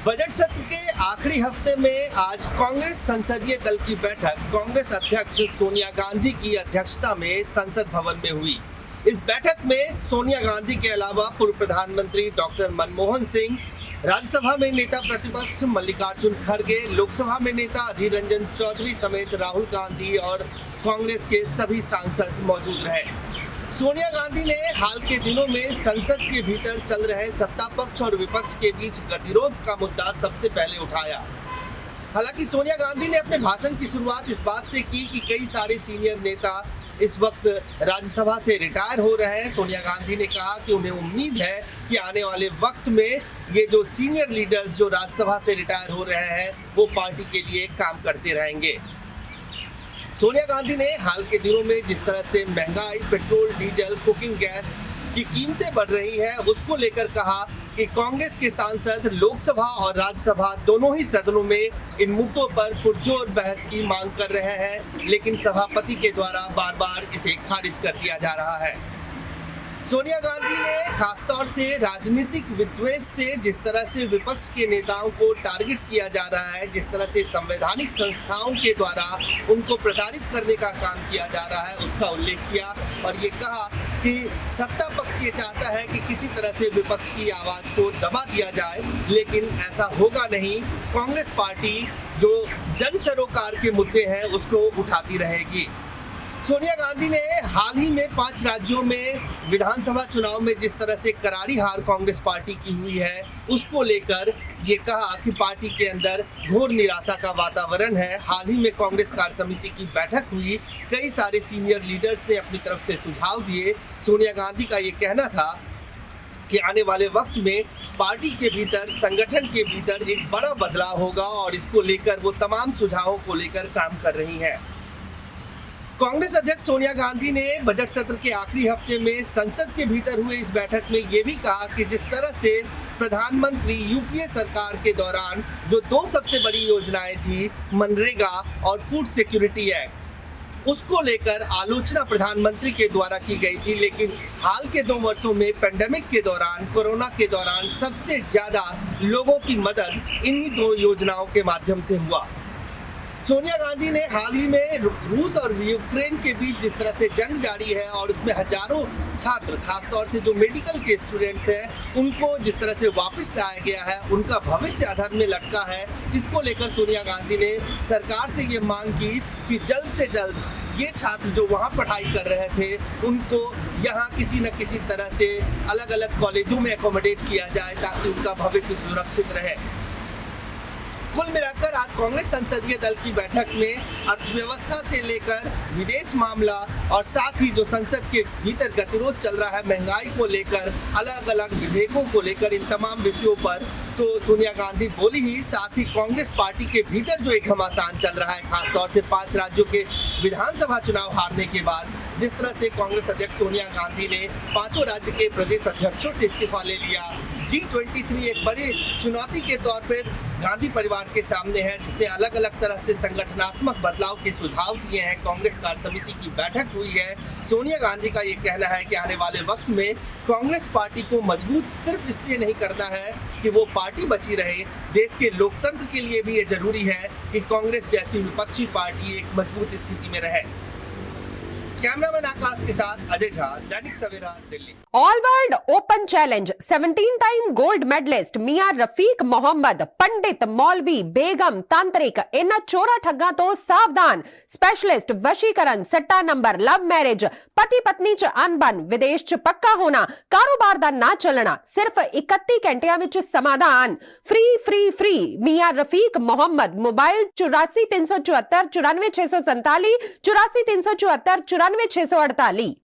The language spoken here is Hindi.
बजट सत्र के आखिरी हफ्ते में आज कांग्रेस संसदीय दल की बैठक कांग्रेस अध्यक्ष सोनिया गांधी की अध्यक्षता में संसद भवन में हुई। इस बैठक में सोनिया गांधी के अलावा पूर्व प्रधानमंत्री डॉक्टर मनमोहन सिंह, राज्यसभा में नेता प्रतिपक्ष मल्लिकार्जुन खड़गे, लोकसभा में नेता अधीर रंजन चौधरी समेत राहुल गांधी और कांग्रेस के सभी सांसद मौजूद रहे। सोनिया गांधी ने हाल के दिनों में संसद के भीतर चल रहे सत्ता पक्ष और विपक्ष के बीच गतिरोध का मुद्दा सबसे पहले उठाया। हालांकि सोनिया गांधी ने अपने भाषण की शुरुआत इस बात से की कि कई सारे सीनियर नेता इस वक्त राज्यसभा से रिटायर हो रहे हैं। सोनिया गांधी ने कहा कि उन्हें उम्मीद है कि आने वाले वक्त में ये जो सीनियर लीडर्स जो राज्यसभा से रिटायर हो रहे हैं वो पार्टी के लिए काम करते रहेंगे। सोनिया गांधी ने हाल के दिनों में जिस तरह से महंगाई, पेट्रोल, डीजल, कुकिंग गैस की कीमतें बढ़ रही हैं उसको लेकर कहा कि कांग्रेस के सांसद लोकसभा और राज्यसभा दोनों ही सदनों में इन मुद्दों पर पुरजोर बहस की मांग कर रहे हैं, लेकिन सभापति के द्वारा बार बार इसे खारिज कर दिया जा रहा है। सोनिया गांधी ने खासतौर से राजनीतिक विद्वेष से जिस तरह से विपक्ष के नेताओं को टारगेट किया जा रहा है, जिस तरह से संवैधानिक संस्थाओं के द्वारा उनको प्रताड़ित करने का काम किया जा रहा है, उसका उल्लेख किया और ये कहा कि सत्ता पक्ष ये चाहता है कि किसी तरह से विपक्ष की आवाज को दबा दिया जाए, लेकिन ऐसा होगा नहीं। कांग्रेस पार्टी जो जन सरोकार के मुद्दे हैं उसको उठाती रहेगी। सोनिया गांधी ने हाल ही में 5 राज्यों में विधानसभा चुनाव में जिस तरह से करारी हार कांग्रेस पार्टी की हुई है उसको लेकर ये कहा कि पार्टी के अंदर घोर निराशा का वातावरण है। हाल ही में कांग्रेस कार्य समिति की बैठक हुई, कई सारे सीनियर लीडर्स ने अपनी तरफ से सुझाव दिए। सोनिया गांधी का ये कहना था कि आने वाले वक्त में पार्टी के भीतर, संगठन के भीतर एक बड़ा बदलाव होगा और इसको लेकर वो तमाम सुझावों को लेकर काम कर रही हैं। कांग्रेस अध्यक्ष सोनिया गांधी ने बजट सत्र के आखिरी हफ्ते में संसद के भीतर हुए इस बैठक में ये भी कहा कि जिस तरह से प्रधानमंत्री यूपीए सरकार के दौरान जो 2 सबसे बड़ी योजनाएं थी, मनरेगा और फूड सिक्योरिटी एक्ट, उसको लेकर आलोचना प्रधानमंत्री के द्वारा की गई थी, लेकिन हाल के 2 वर्षों में पेंडेमिक के दौरान, कोरोना के दौरान सबसे ज्यादा लोगों की मदद इन्हीं 2 योजनाओं के माध्यम से हुआ। सोनिया गांधी ने हाल ही में रूस और यूक्रेन के बीच जिस तरह से जंग जारी है और उसमें हजारों छात्र, खासतौर से जो मेडिकल के स्टूडेंट्स हैं, उनको जिस तरह से वापस लाया गया है, उनका भविष्य अधर में लटका है, इसको लेकर सोनिया गांधी ने सरकार से ये मांग की कि जल्द से जल्द ये छात्र जो वहाँ पढ़ाई कर रहे थे उनको यहाँ किसी न किसी तरह से अलग अलग कॉलेजों में एकोमोडेट किया जाए ताकि उनका भविष्य सुरक्षित रहे। कुल मिलाकर आज कांग्रेस संसदीय दल की बैठक में अर्थव्यवस्था से लेकर विदेश मामला और साथ ही जो संसद के भीतर गतिरोध चल रहा है, महंगाई को लेकर, अलग अलग विधेयकों को लेकर, इन तमाम विषयों पर तो सोनिया गांधी बोली ही, साथ ही कांग्रेस पार्टी के भीतर जो एक घमासान चल रहा है, खासतौर से 5 राज्यों के विधानसभा चुनाव हारने के बाद जिस तरह से कांग्रेस अध्यक्ष सोनिया गांधी ने 5 राज्य के प्रदेश अध्यक्षों से इस्तीफा ले लिया। G23 एक बड़ी चुनौती के तौर पर गांधी परिवार के सामने है, जिसने अलग अलग तरह से संगठनात्मक बदलाव के सुझाव दिए हैं। कांग्रेस कार्य समिति की बैठक हुई है। सोनिया गांधी का ये कहना है कि आने वाले वक्त में कांग्रेस पार्टी को मजबूत सिर्फ इसलिए नहीं करना है कि वो पार्टी बची रहे, देश के लोकतंत्र के लिए भी ये जरूरी है कि कांग्रेस जैसी विपक्षी पार्टी एक मजबूत स्थिति में रहे। कैमरामैन आकाश के साथ Ajay Jha, Dainik Savera, Delhi. All world open challenge 17 time gold medalist Miyan Rafiq Mohammad, पंडित, मौलवी, बेगम, तांत्रिक, इन चोरा ठग्गा तो सावधान। स्पेशलिस्ट वशीकरण, सट्टा नंबर, लव मैरिज, पति पत्नी च अनबन, विदेश च पक्का होना, कारोबार दा ना चलना, सिर्फ 31 घंटिया विच समाधान। फ्री फ्री फ्री मियां रफीक मोहम्मद। मोबाइल 84 374 94 647, 84 374 94 648।